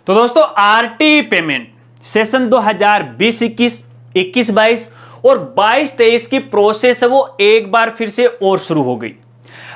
तो दोस्तों RT payment session 2020-21, 21-22 और 22-23 की प्रोसेस है वो एक बार फिर से और शुरू हो गई।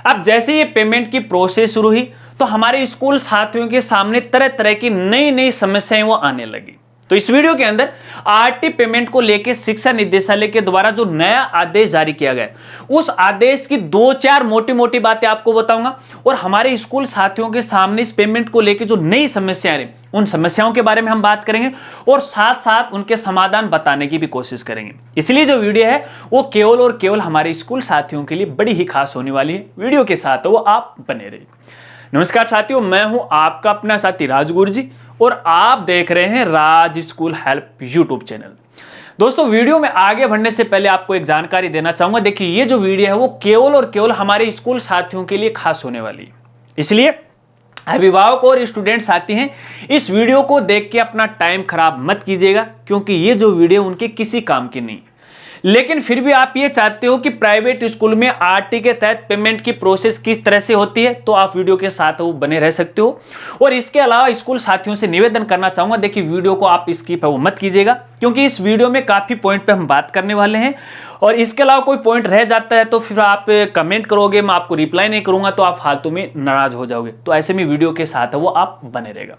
अब जैसे ये पेमेंट की प्रोसेस शुरू हुई तो हमारे स्कूल साथियों के सामने तरह तरह की नई नई समस्याएं वो आने लगी। तो इस वीडियो के अंदर आरटी पेमेंट को लेकर शिक्षा निदेशालय के द्वारा जो नया आदेश जारी किया गया उस आदेश की 2-4 मोटी मोटी बातें आपको बताऊंगा और हमारे स्कूल साथियों के सामने इस पेमेंट को लेकर जो नई समस्याएं रही उन समस्याओं के बारे में हम बात करेंगे और साथ साथ उनके समाधान बताने की भी कोशिश करेंगे। इसलिए जो वीडियो है वो केवल और केवल हमारे स्कूल साथियों के लिए बड़ी ही खास होने वाली है। वीडियो के साथ वो आप बने रहिए। नमस्कार साथियों, मैं हूं आपका अपना साथी राजगुरु जी और आप देख रहे हैं राज स्कूल हेल्प यूट्यूब चैनल। दोस्तों वीडियो में आगे बढ़ने से पहले आपको एक जानकारी देना चाहूंगा। देखिए ये जो वीडियो है वो केवल और केवल हमारे स्कूल साथियों के लिए खास होने वाली है, इसलिए अभिभावक और स्टूडेंट साथी हैं इस वीडियो को देख के अपना टाइम खराब मत कीजिएगा, क्योंकि ये जो वीडियो उनके किसी काम की नहीं। लेकिन फिर भी आप ये चाहते हो कि प्राइवेट स्कूल में आरटी के तहत पेमेंट की प्रोसेस किस तरह से होती है तो आप वीडियो के साथ वो बने रह सकते हो। और इसके अलावा स्कूल साथियों से निवेदन करना चाहूंगा, देखिए वीडियो को आप स्किप है वो मत कीजिएगा, क्योंकि इस वीडियो में काफी पॉइंट पे हम बात करने वाले हैं और इसके अलावा कोई पॉइंट रह जाता है तो फिर आप कमेंट करोगे, मैं आपको रिप्लाई नहीं करूंगा तो आप फालतू में नाराज हो जाओगे। तो ऐसे में वीडियो के साथ वो आप बने रहेगा।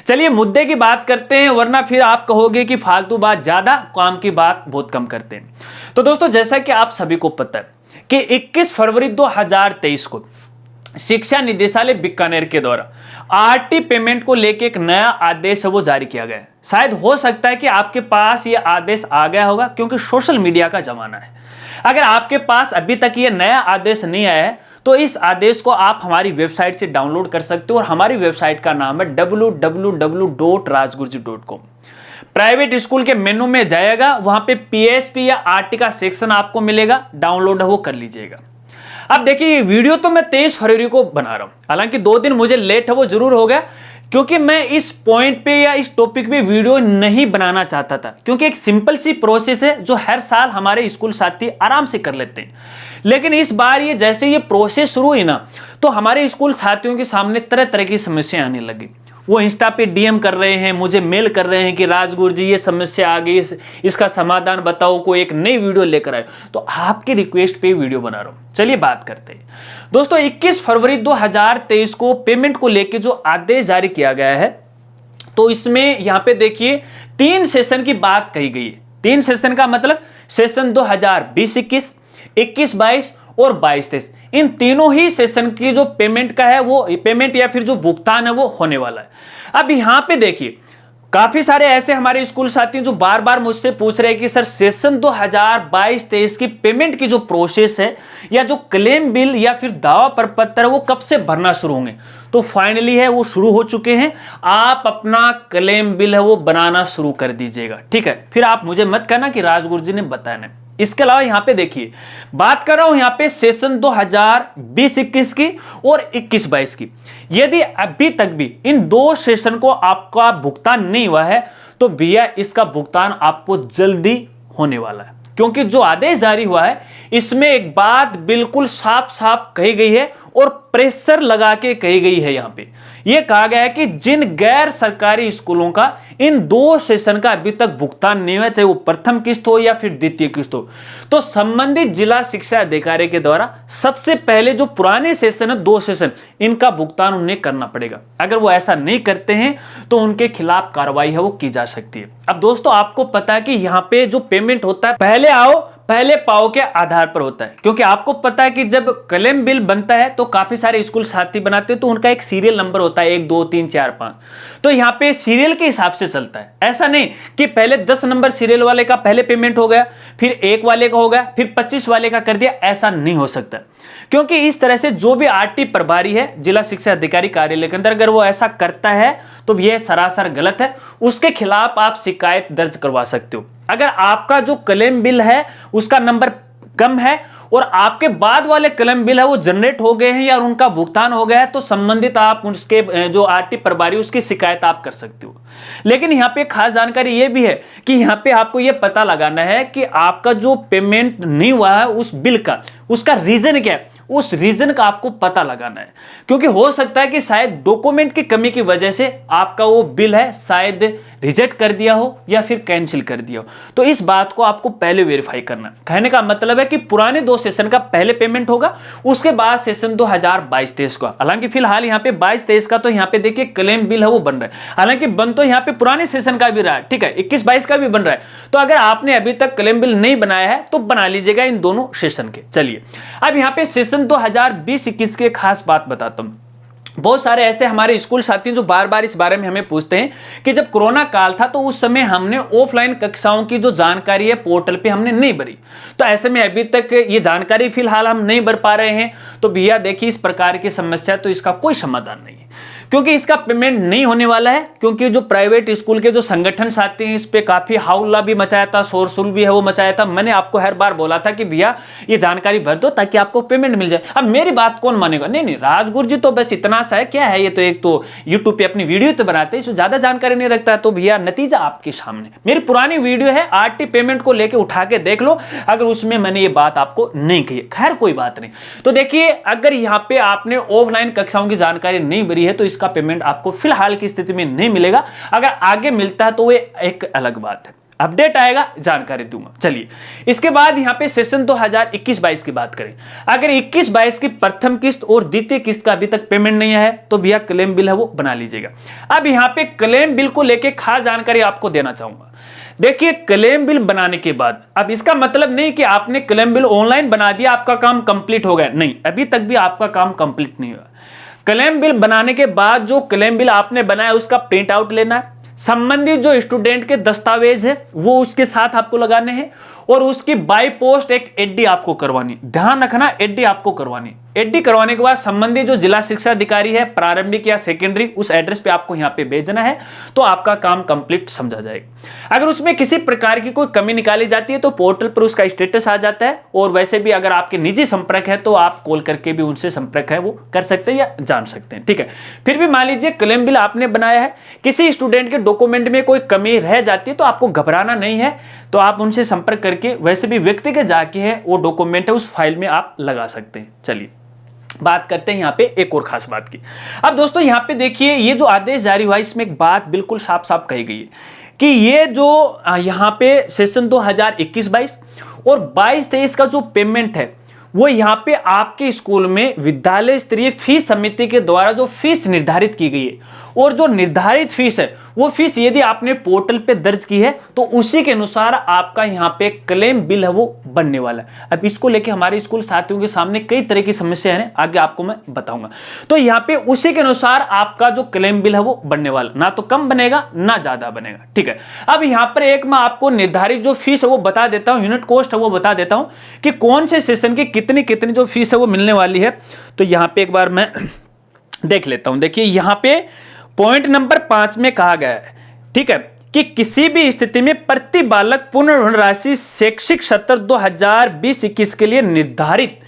चलिए मुद्दे की बात करते हैं, वरना फिर आप कहोगे कि फालतू बात ज्यादा, काम की बात बहुत कम करते हैं। तो दोस्तों जैसा कि आप सभी को पता है कि 21 फरवरी 2023 को शिक्षा निदेशालय बीकानेर के द्वारा आरटी पेमेंट को लेकर एक नया आदेश है वो जारी किया गया है। शायद हो सकता है कि आपके पास ये आदेश आ गया होगा, क्योंकि सोशल मीडिया का जमाना है। अगर आपके पास अभी तक ये नया आदेश नहीं आया है तो इस आदेश को आप हमारी वेबसाइट से डाउनलोड कर सकते हो और हमारी वेबसाइट का नाम है www.rajguruji.com। प्राइवेट स्कूल के मेनू में जाएगा, वहां पे पीएचपी या आरटी का सेक्शन आपको मिलेगा, डाउनलोड है वो कर लीजिएगा। अब देखिए वीडियो तो मैं 23 फरवरी को बना रहा हूं, हालांकि 2 दिन मुझे लेट है वो जरूर हो गया, क्योंकि मैं इस पॉइंट पे या इस टॉपिक पे वीडियो नहीं बनाना चाहता था, क्योंकि एक सिंपल सी प्रोसेस है जो हर साल हमारे स्कूल साथी आराम से कर लेते हैं। लेकिन इस बार ये जैसे ये प्रोसेस शुरू हुई ना तो हमारे स्कूल साथियों के सामने तरह तरह की समस्याएं आने लगी। वो इंस्टा पे डीएम कर रहे हैं, मुझे मेल कर रहे हैं कि राजगुरु जी ये समस्या आ गई, इसका समाधान बताओ, कोई एक नई वीडियो लेकर आए। तो आपके रिक्वेस्ट पे वीडियो बना रहा हूं। चलिए बात करते हैं। दोस्तों 21 फरवरी 2023 को पेमेंट को लेकर जो आदेश जारी किया गया है तो इसमें यहां पे देखिए 3 सेशन की बात कही गई है। 3 सेशन का मतलब सेशन 2020-21, 21-22 और 22-23, इन तीनों ही सेशन की जो पेमेंट का है वो पेमेंट या फिर जो भुगतान है वो होने वाला है। अब यहां पे देखिए काफी सारे ऐसे हमारे स्कूल साथी जो बार बार मुझसे पूछ रहे हैं कि सर सेशन 2022-23 की पेमेंट की जो प्रोसेस है या जो क्लेम बिल या फिर दावा प्रपत्र है वो कब से भरना शुरू होंगे। तो फाइनली है वो शुरू हो चुके हैं। आप अपना क्लेम बिल है वो बनाना शुरू कर दीजिएगा, ठीक है। फिर आप मुझे मत कहना कि राजगुरु जी ने बताया नहीं। इसके अलावा यहां पे देखिए बात कर रहा हूं यहां पे सेशन 2020-21 की और 21-22 की। यदि अभी तक भी इन 2 सेशन को आपका भुगतान नहीं हुआ है तो भैया इसका भुगतान आपको जल्दी होने वाला है, क्योंकि जो आदेश जारी हुआ है इसमें एक बात बिल्कुल साफ साफ कही गई है और प्रेशर लगा के कही गई है। यहां पे यह कहा गया है कि जिन गैर सरकारी स्कूलों का इन 2 सेशन का अभी तक भुगतान नहीं हुआ, चाहे वो प्रथम किस्त हो या फिर द्वितीय किस्त हो, तो संबंधित जिला शिक्षा अधिकारी के द्वारा सबसे पहले जो पुराने सेशन है 2 सेशन, इनका भुगतान उन्हें करना पड़ेगा। अगर वो ऐसा नहीं करते हैं तो उनके खिलाफ कार्रवाई है वो की जा सकती है। अब दोस्तों आपको पता है कि यहां पे जो पेमेंट होता है पहले आओ पहले पाओ के आधार पर होता है, क्योंकि आपको पता है कि जब क्लेम बिल बनता है तो काफी सारे स्कूल साथी बनाते हैं तो उनका एक सीरियल नंबर होता है 1 2 3 4 5। तो यहां पे सीरियल के हिसाब से चलता है। ऐसा नहीं कि पहले 10 नंबर सीरियल वाले का पहले पेमेंट हो गया, फिर 1 वाले का हो गया, फिर 25 वाले का कर दिया। ऐसा नहीं हो सकता, क्योंकि इस तरह से जो भी आरटी प्रभारी है जिला शिक्षा अधिकारी कार्यालय के अंदर अगर वो ऐसा करता है तो यह सरासर गलत है। उसके खिलाफ आप शिकायत दर्ज करवा सकते हो। अगर आपका जो क्लेम बिल है उसका नंबर कम है और आपके बाद वाले क्लेम बिल है वो जनरेट हो गए हैं या उनका भुगतान हो गया है तो संबंधित आप उसके जो आरटी प्रभारी उसकी शिकायत आप कर सकते हो। लेकिन यहाँ पे खास जानकारी ये भी है कि यहाँ पे आपको ये पता लगाना है कि आपका जो पेमेंट नहीं हुआ है उस बिल का, उसका रीजन क्या है, उस रीजन का आपको पता लगाना है, क्योंकि हो सकता है कि शायद डॉक्यूमेंट की कमी की वजह से आपका वो बिल है शायद रिजेक्ट कर दिया हो या फिर कैंसिल कर दिया हो। तो इस बात को आपको पहले वेरीफाई करना है। कहने का मतलब है कि पुराने 2 सेशन का पहले पेमेंट होगा, उसके बाद सेशन 2022-23 का। हालांकि फिलहाल यहाँ पे 22-23 का तो यहाँ पे देखिए क्लेम बिल है वो बन रहा है, हालांकि बन तो यहाँ पे पुराने सेशन का भी रहा है, ठीक है, 21-22 का भी बन रहा है। तो अगर आपने अभी तक क्लेम बिल नहीं बनाया है तो बना लीजिएगा इन दोनों सेशन के। चलिए अब यहाँ पे सेशन 2020-21 के खास बात बताता हूं। बहुत सारे ऐसे हमारे स्कूल साथी जो बार बार इस बारे में हमें पूछते हैं कि जब कोरोना काल था तो उस समय हमने ऑफलाइन कक्षाओं की जो जानकारी है पोर्टल पे हमने नहीं भरी, तो ऐसे में अभी तक ये जानकारी फिलहाल हम नहीं भर पा रहे हैं। तो भैया देखिए इस प्रकार की समस्या तो इसका कोई समाधान नहीं है, क्योंकि इसका पेमेंट नहीं होने वाला है। क्योंकि जो प्राइवेट स्कूल के जो संगठन साथी हैं इस पे काफी हाउला भी मचाया था, शोर शुल भी है वो मचाया था। मैंने आपको हर बार बोला था कि भैया ये जानकारी भर दो ताकि आपको पेमेंट मिल जाए। अब मेरी बात कौन मानेगा? नहीं, राजगुरु जी तो बस इतना सा है, क्या है ये तो एक तो यूट्यूब पे अपनी वीडियो तो बनाते हैं, इसमें ज्यादा जानकारी नहीं रखता है। तो भैया नतीजा आपके सामने, मेरी पुरानी वीडियो है आरटी पेमेंट को लेकर उठा के देख लो, अगर उसमें मैंने ये बात आपको नहीं कही। खैर कोई बात नहीं। तो देखिए अगर यहाँ पे आपने ऑफलाइन कक्षाओं की जानकारी नहीं भरी है तो इसका पेमेंट आपको फिलहाल की स्थिति में नहीं मिलेगा। अगर आगे मिलता है तो ये एक अलग बात है, अपडेट आएगा जानकारी दूंगा। चलिए इसके बाद यहां पे सेशन 2021-22 की बात करें। अगर 21-22 की प्रथम किस्त और द्वितीय किस्त का अभी तक पेमेंट नहीं है तो भैया क्लेम बिल है वो बना लीजिएगा। अब यहां पे क्लेम बिल को लेके खास जानकारी आपको देना चाहूंगा। देखिए क्लेम बिल बनाने के बाद, अब इसका मतलब नहीं कि आपने क्लेम बिल ऑनलाइन बना दिया आपका काम कंप्लीट हो गया, नहीं, अभी तक भी आपका काम कंप्लीट नहीं हुआ। क्लेम बिल बनाने के बाद जो क्लेम बिल आपने बनाया उसका प्रिंट आउट लेना है, संबंधित जो स्टूडेंट के दस्तावेज है वो उसके साथ आपको लगाने हैं, और उसकी बाई पोस्ट एक एडी आपको करवानी। ध्यान रखना एडी आपको करवानी। एडी करवाने के बाद संबंधित जो जिला शिक्षा अधिकारी है प्रारंभिक या सेकेंडरी उस एड्रेस पे आपको यहाँ पे भेजना है, तो आपका काम कंप्लीट समझा जाएगा। अगर उसमें किसी प्रकार की कोई कमी निकाली जाती है तो पोर्टल पर उसका स्टेटस आ जाता है, और वैसे भी अगर आपके निजी संपर्क है तो आप कॉल करके भी उनसे संपर्क है वो कर सकते हैं या जान सकते हैं, ठीक है। फिर भी मान लीजिए क्लेम बिल आपने बनाया है, किसी स्टूडेंट के डॉक्यूमेंट में कोई कमी रह जाती है तो आपको घबराना नहीं है, तो आप उनसे संपर्क करके वैसे भी व्यक्तिगत जाके है वो डॉक्यूमेंट है उस फाइल में आप लगा सकते हैं। चलिए बात करते हैं यहाँ पे एक और खास बात की। अब दोस्तों यहाँ पे देखिए ये जो आदेश जारी हुआ इसमें एक बात बिल्कुल साफ साफ कही गई है कि ये जो यहाँ पे सेशन 2021-22 और 22-23 का जो पेमेंट है वो यहाँ पे आपके स्कूल में विद्यालय स्तरीय फीस समिति के द्वारा जो फीस निर्धारित की गई है, और जो निर्धारित फीस है वो फीस यदि आपने पोर्टल पे दर्ज की है तो उसी के अनुसार आपका यहाँ पे क्लेम बिल है वो बनने वाला है। अब इसको लेके हमारे स्कूल साथियों के सामने कई तरह की समस्या है, आगे आपको मैं बताऊंगा। तो यहाँ पे उसी के अनुसार आपका जो क्लेम बिल है वो बनने वाला, ना तो कम बनेगा ना ज्यादा बनेगा, ठीक है। अब यहाँ पर एक मैं आपको निर्धारित जो फीस है वो बता देता हूँ, यूनिट कॉस्ट है वो बता देता हूँ कि कौन से सेशन की कितनी कितनी जो फीस है वो मिलने वाली है। तो यहाँ पे एक बार मैं देख लेता हूं। देखिए यहाँ पे पॉइंट नंबर 5 में कहा गया है, ठीक है, कि किसी भी स्थिति में प्रति बालक पुनर्भरण राशि शैक्षिक सत्र 2020-21 के लिए निर्धारित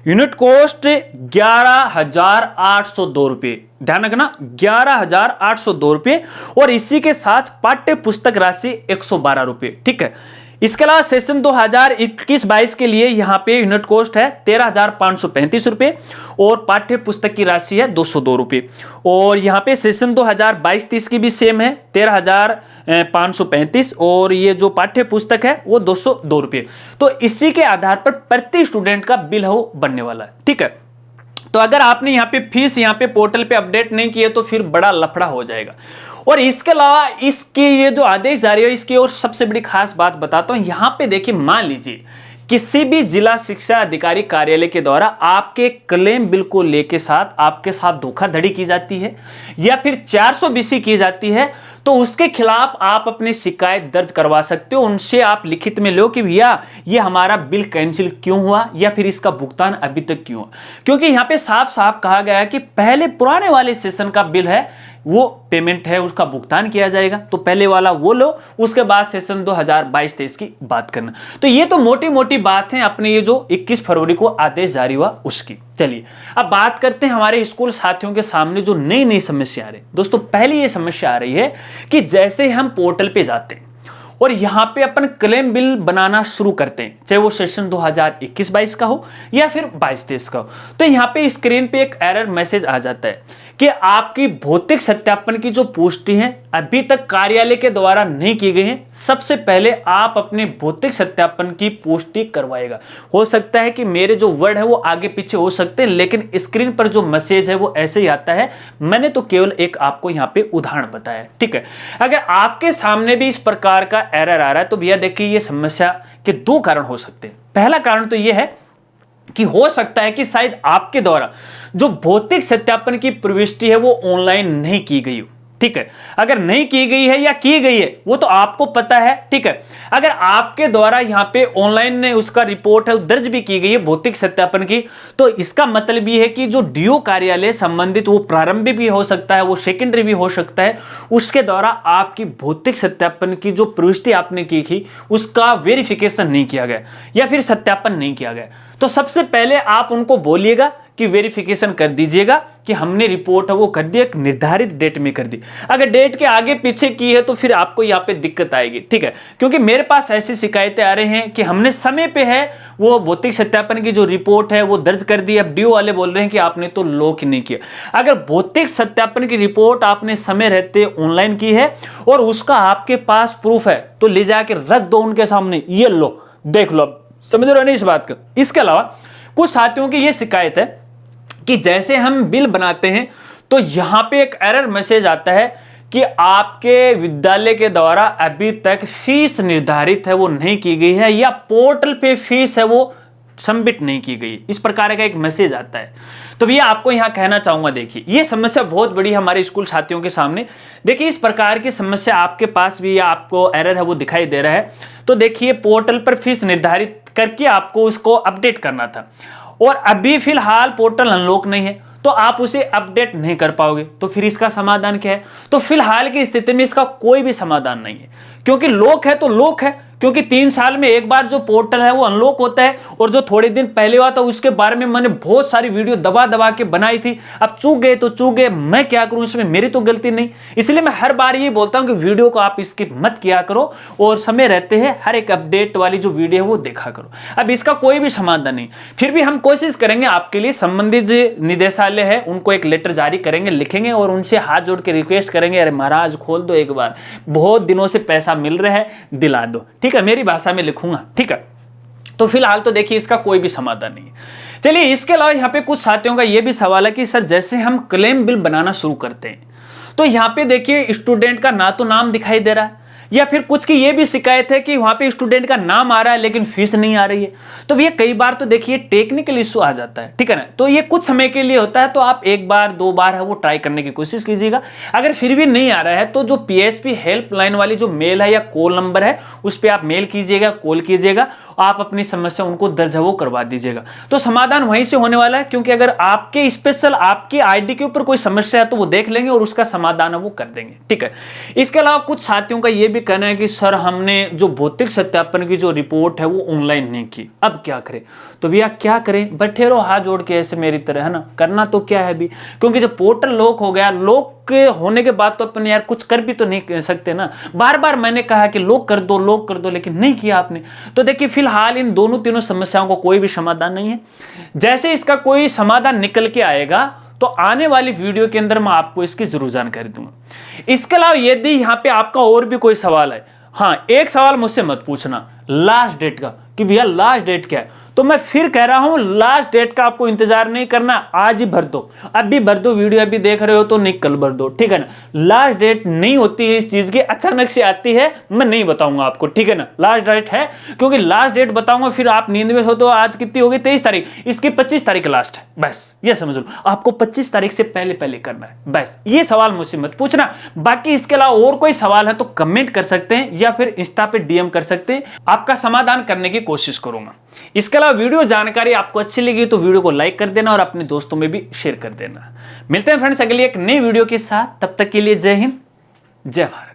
यूनिट कॉस्ट 11,802 रुपये। ध्यान रखना 11,802 रुपये, और इसी के साथ पाठ्य पुस्तक राशि 112 रुपये, ठीक है। इसके अलावा सेशन 2021-22 के लिए यहाँ पे यूनिट कॉस्ट है 13,535 रुपये, और पाठ्य पुस्तक की राशि है 202 रुपये। और यहाँ पे सेशन 2022-23 की भी सेम है 13,535, और ये जो पाठ्य पुस्तक है वो 202 रुपये। तो इसी के आधार पर प्रति स्टूडेंट का बिल है वो बनने वाला है, ठीक है। तो अगर आपने यहाँ पे फीस यहाँ पे पोर्टल पे अपडेट नहीं किए तो फिर बड़ा लफड़ा हो जाएगा। और इसके अलावा इसके ये जो आदेश जारी है इसकी और सबसे बड़ी खास बात बताता हूं। यहां पे देखिए मान लीजिए किसी भी जिला शिक्षा अधिकारी कार्यालय के द्वारा आपके क्लेम बिल को लेके साथ आपके साथ धोखाधड़ी की जाती है या फिर 420 की जाती है, तो उसके खिलाफ आप अपनी शिकायत दर्ज करवा सकते हो। उनसे आप लिखित में लो कि भैया ये हमारा बिल कैंसिल क्यों हुआ या फिर इसका भुगतान अभी तक क्यों हुआ, क्योंकि यहाँ पे साफ साफ कहा गया है कि पहले पुराने वाले सेशन का बिल है वो पेमेंट है उसका भुगतान किया जाएगा, तो पहले वाला वो लो, उसके बाद सेशन 2022-23 की बात करना। तो ये तो मोटी मोटी बात है अपने ये जो 21 फरवरी को आदेश जारी हुआ उसकी। चलिए अब बात करते हैं हमारे स्कूल साथियों के सामने जो नई नई समस्या आ रही है। दोस्तों पहली ये समस्या आ रही है कि जैसे हम पोर्टल पे जाते हैं और यहां पे अपन क्लेम बिल बनाना शुरू करते हैं, चाहे वो सेशन 2021-22 का हो या फिर 22-23 का हो। तो यहां पे स्क्रीन पे एक एरर मैसेज आ जाता है कि आपकी भौतिक सत्यापन की जो पुष्टि है अभी तक कार्यालय के द्वारा नहीं की गई है। सबसे पहले आप अपने भौतिक सत्यापन की पुष्टि करवाएगा। हो सकता है कि मेरे जो वर्ड है वो आगे पीछे हो सकते हैं, लेकिन स्क्रीन पर जो मैसेज है वो ऐसे ही आता है। मैंने तो केवल एक आपको यहां पे उदाहरण बताया, ठीक है। अगर आपके सामने भी इस प्रकार का एरर आ रहा है तो भैया देखिए, ये समस्या के दो कारण हो सकते हैं। पहला कारण तो ये है कि हो सकता है कि शायद आपके द्वारा जो भौतिक सत्यापन की प्रविष्टि है वो ऑनलाइन नहीं की गई हो, ठीक है। अगर नहीं की गई है या की गई है वो तो आपको पता है, ठीक है। अगर आपके द्वारा यहां पे ऑनलाइन ने उसका रिपोर्ट है दर्ज भी की गई है भौतिक सत्यापन की, तो इसका मतलब ये है कि जो डीओ कार्यालय संबंधित, वो प्रारंभिक भी हो सकता है, वो सेकेंडरी भी हो सकता है, उसके द्वारा आपकी भौतिक सत्यापन की जो प्रविष्टि आपने की थी उसका वेरिफिकेशन नहीं किया गया या फिर सत्यापन नहीं किया गया। तो सबसे पहले आप उनको बोलिएगा कि वेरिफिकेशन कर दीजिएगा कि हमने रिपोर्ट है वो कर दी, एक निर्धारित डेट में कर दी। अगर डेट के आगे पीछे की है तो फिर आपको यहाँ पे दिक्कत आएगी, ठीक है। क्योंकि मेरे पास ऐसी शिकायतें आ रही हैं कि हमने समय पे है वो भौतिक सत्यापन की जो रिपोर्ट है वो दर्ज कर दी, अब डीओ वाले बोल रहे हैं कि आपने तो लॉक नहीं किया। अगर भौतिक सत्यापन की रिपोर्ट आपने समय रहते ऑनलाइन की है और उसका आपके पास प्रूफ है तो ले जाके रख दो उनके सामने, ये लो देख लो। समझ रहे हो नहीं इस बात का। इसके अलावा कुछ साथियों की यह शिकायत है कि जैसे हम बिल बनाते हैं तो यहां पे एक एरर मैसेज आता है कि आपके विद्यालय के द्वारा अभी तक फीस निर्धारित है वो नहीं की गई है, या पोर्टल पे फीस है वो सबमिट नहीं की गई, इस प्रकार का एक मैसेज आता है। तो भैया आपको यहां कहना चाहूंगा, देखिए ये समस्या बहुत बड़ी हमारे स्कूल साथियों के सामने। देखिए इस प्रकार की समस्या आपके पास भी या आपको एरर है वो दिखाई दे रहा है, तो देखिए पोर्टल पर फीस निर्धारित करके आपको उसको अपडेट करना था और अभी फिलहाल पोर्टल अनलॉक नहीं है तो आप उसे अपडेट नहीं कर पाओगे। तो फिर इसका समाधान क्या है? तो फिलहाल की स्थिति में इसका कोई भी समाधान नहीं है, क्योंकि लॉक है तो लॉक है, क्योंकि 3 साल में एक बार जो पोर्टल है वो अनलॉक होता है। और जो थोड़े दिन पहले हुआ था उसके बारे में मैंने बहुत सारी वीडियो दबा दबा के बनाई थी। अब चूक गए तो चूक गए, मैं क्या करूं, इसमें मेरी तो गलती नहीं। इसलिए मैं हर बार ये बोलता हूं कि वीडियो को आप स्किप मत किया करो और समय रहते हैं हर एक अपडेट वाली जो वीडियो है वो देखा करो। अब इसका कोई भी समाधान नहीं, फिर भी हम कोशिश करेंगे आपके लिए। संबंधित जो निदेशालय है उनको एक लेटर जारी करेंगे, लिखेंगे और उनसे हाथ जोड़ के रिक्वेस्ट करेंगे, अरे महाराज खोल दो एक बार, बहुत दिनों से पैसा मिल रहा है, दिला दो, ठीक है। मेरी भाषा में लिखूंगा, ठीक है। तो फिलहाल तो देखिए इसका कोई भी समाधान नहीं है। चलिए इसके अलावा यहाँ पे कुछ साथियों का यह भी सवाल है कि सर जैसे हम क्लेम बिल बनाना शुरू करते हैं तो यहाँ पे देखिए स्टूडेंट का ना तो नाम दिखाई दे रहा है, या फिर कुछ की ये भी शिकायत है कि वहां पे स्टूडेंट का नाम आ रहा है लेकिन फीस नहीं आ रही है। तो भैया कई बार तो देखिए टेक्निकल इशू आ जाता है, ठीक है ना। तो ये कुछ समय के लिए होता है, तो आप एक बार 2 बार है वो ट्राई करने की कोशिश कीजिएगा। अगर फिर भी नहीं आ रहा है तो जो पीएसपी हेल्पलाइन वाली जो मेल है या कॉल नंबर है उस पर आप मेल कीजिएगा, कॉल कीजिएगा, आप अपनी समस्या उनको दर्ज वो करवा दीजिएगा। तो समाधान वहीं से होने वाला है, क्योंकि अगर आपके स्पेशल आपकी आईडी के ऊपर कोई समस्या है तो वो देख लेंगे और उसका समाधान है वो कर देंगे, ठीक है। इसके अलावा कुछ साथियों का ये भी कहना है कि सर हमने जो भौतिक सत्यापन की जो रिपोर्ट है वो ऑनलाइन नहीं की, अब क्या करें। तो भैया क्या करें, बैठे रहो हाथ जोड़ के ऐसे मेरी तरह, है ना। करना तो क्या है भी, क्योंकि जब पोर्टल लॉक हो गया, लॉक होने के बाद तो अपन यार कुछ कर भी तो नहीं कर सकते ना। बार बार मैंने कहा कि लॉक कर दो, लॉक कर दो, लेकिन नहीं किया आपने। तो देखिए फिलहाल इन दोनों तीनों समस्याओं को कोई भी समाधान नहीं है। जैसे इसका कोई समाधान निकल के आएगा तो आने वाली वीडियो के अंदर मैं आपको इसकी जरूर जानकारी दूंगा। इसके अलावा यदि यहां पे आपका और भी कोई सवाल है, हाँ एक सवाल मुझसे मत पूछना लास्ट डेट का कि भैया लास्ट डेट क्या है। तो मैं फिर कह रहा हूं लास्ट डेट का आपको इंतजार नहीं करना, आज ही भर दो, अभी भर दो। वीडियो अभी देख रहे हो तो नहीं कल भर दो, ठीक है ना। लास्ट डेट नहीं होती है इस चीज की, अचानक से आती है, मैं नहीं बताऊंगा आपको, ठीक है ना। लास्ट डेट है, क्योंकि लास्ट डेट बताऊंगा फिर आप नींद में सो। तो आज कितनी होगी, 23 तारीख, इसकी 25 तारीख लास्ट है, बस ये समझ लो। आपको 25 तारीख से पहले पहले करना है, बस ये सवाल मुझसे मत पूछना। बाकी इसके अलावा और कोई सवाल है तो कमेंट कर सकते हैं या फिर इंस्टा पे डीएम कर सकते हैं, आपका समाधान करने की कोशिश करूंगा। इसके अलावा वीडियो जानकारी आपको अच्छी लगी तो वीडियो को लाइक कर देना और अपने दोस्तों में भी शेयर कर देना। मिलते हैं फ्रेंड्स अगली एक नई वीडियो के साथ, तब तक के लिए जय हिंद, जय भारत।